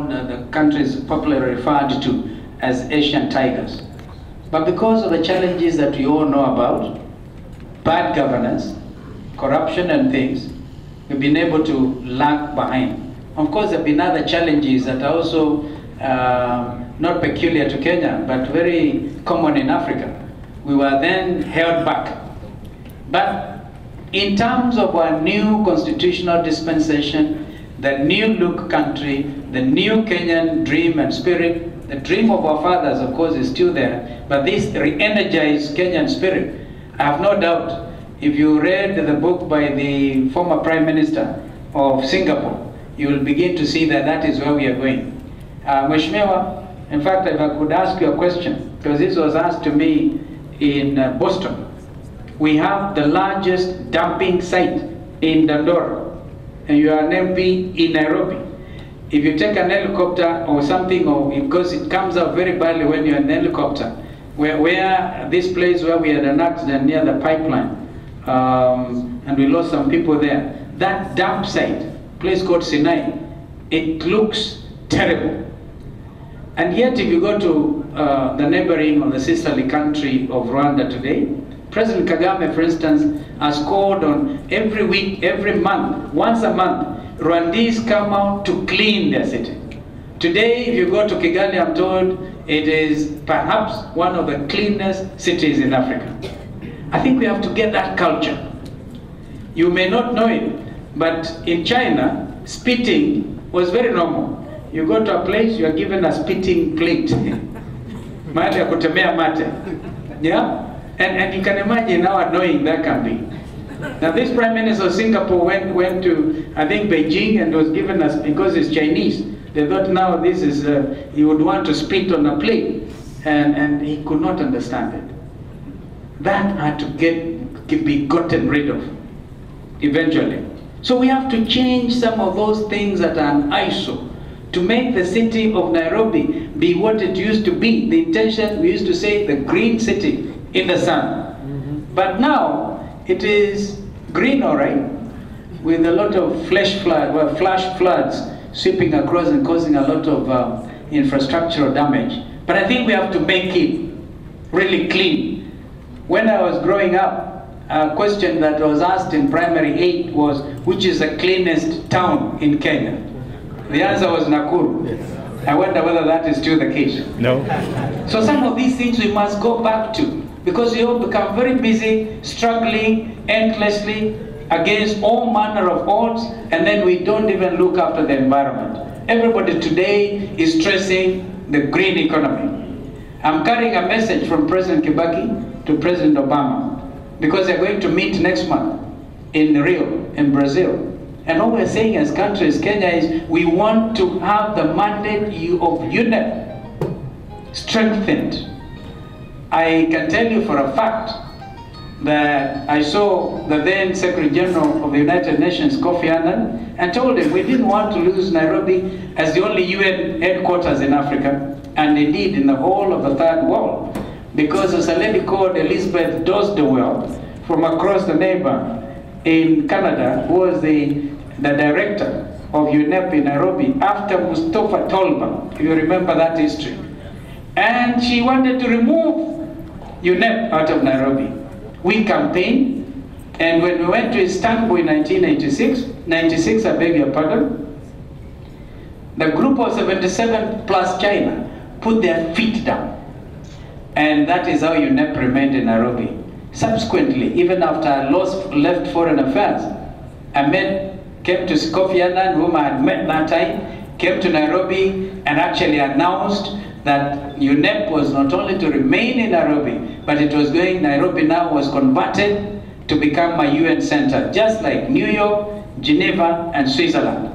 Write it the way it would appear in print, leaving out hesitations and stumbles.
the countries popularly referred to as Asian tigers. But because of the challenges that we all know about, bad governance, corruption and things, we've been able to lag behind. Of course, there have been other challenges that are also not peculiar to Kenya, but very common in Africa. We were then held back. But in terms of our new constitutional dispensation, the new look country, the new Kenyan dream and spirit, the dream of our fathers, of course, is still there, but this re-energized Kenyan spirit, I have no doubt, if you read the book by the former Prime Minister of Singapore, you will begin to see that that is where we are going. Mheshimiwa, in fact, if I could ask you a question, because this was asked to me in Boston. We have the largest dumping site in Dandora, and you are an MP in Nairobi. If you take an helicopter or something, or because it comes out very badly when you're in an helicopter, where this place where we had an accident near the pipeline, and we lost some people there, that dump site, place called Sinai, it looks terrible. And yet if you go to the neighboring or the sisterly country of Rwanda today, President Kagame, for instance, has called on every week, every month, once a month, Rwandese come out to clean their city. Today, if you go to Kigali, I'm told it is perhaps one of the cleanest cities in Africa. I think we have to get that culture. You may not know it, but in China, spitting was very normal. You go to a place, you are given a spitting plate. Mate ya kutemea mate. Yeah? And you can imagine how annoying that can be. Now this Prime Minister of Singapore went to, I think, Beijing and was given us, because it's Chinese, they thought now this is, he would want to spit on a plate, and he could not understand it. That had to be gotten rid of, eventually. So we have to change some of those things that are an eyesore, to make the city of Nairobi be what it used to be. The intention, we used to say, the green city in the sun. But now, it is green, all right, with a lot of flash floods sweeping across and causing a lot of infrastructural damage. But I think we have to make it really clean. When I was growing up, a question that was asked in primary 8 was, which is the cleanest town in Kenya? The answer was Nakuru. Yes. I wonder whether that is still the case. No. So some of these things we must go back to, because we all become very busy, struggling endlessly against all manner of odds, and then we don't even look after the environment. Everybody today is stressing the green economy. I'm carrying a message from President Kibaki to President Obama, because they're going to meet next month in Rio, in Brazil. And all we're saying as countries, Kenya, is we want to have the mandate of UNEP strengthened. I can tell you for a fact that I saw the then Secretary General of the United Nations, Kofi Annan, and told him we didn't want to lose Nairobi as the only UN headquarters in Africa, and indeed in the whole of the third world, because there's a lady called Elizabeth Dosdewell from across the neighbor in Canada, who was the director of UNEP in Nairobi after Mustafa Tolba, if you remember that history. And she wanted to remove UNEP out of Nairobi. We campaigned, and when we went to Istanbul in 96, I beg your pardon, the group of 77 plus China put their feet down. And that is how UNEP remained in Nairobi. Subsequently, even after I left Foreign Affairs, came to Kofi Annan, whom I had met that time, came to Nairobi and actually announced that UNEP was not only to remain in Nairobi, but it was going, Nairobi now was converted to become a UN center, just like New York, Geneva, and Switzerland.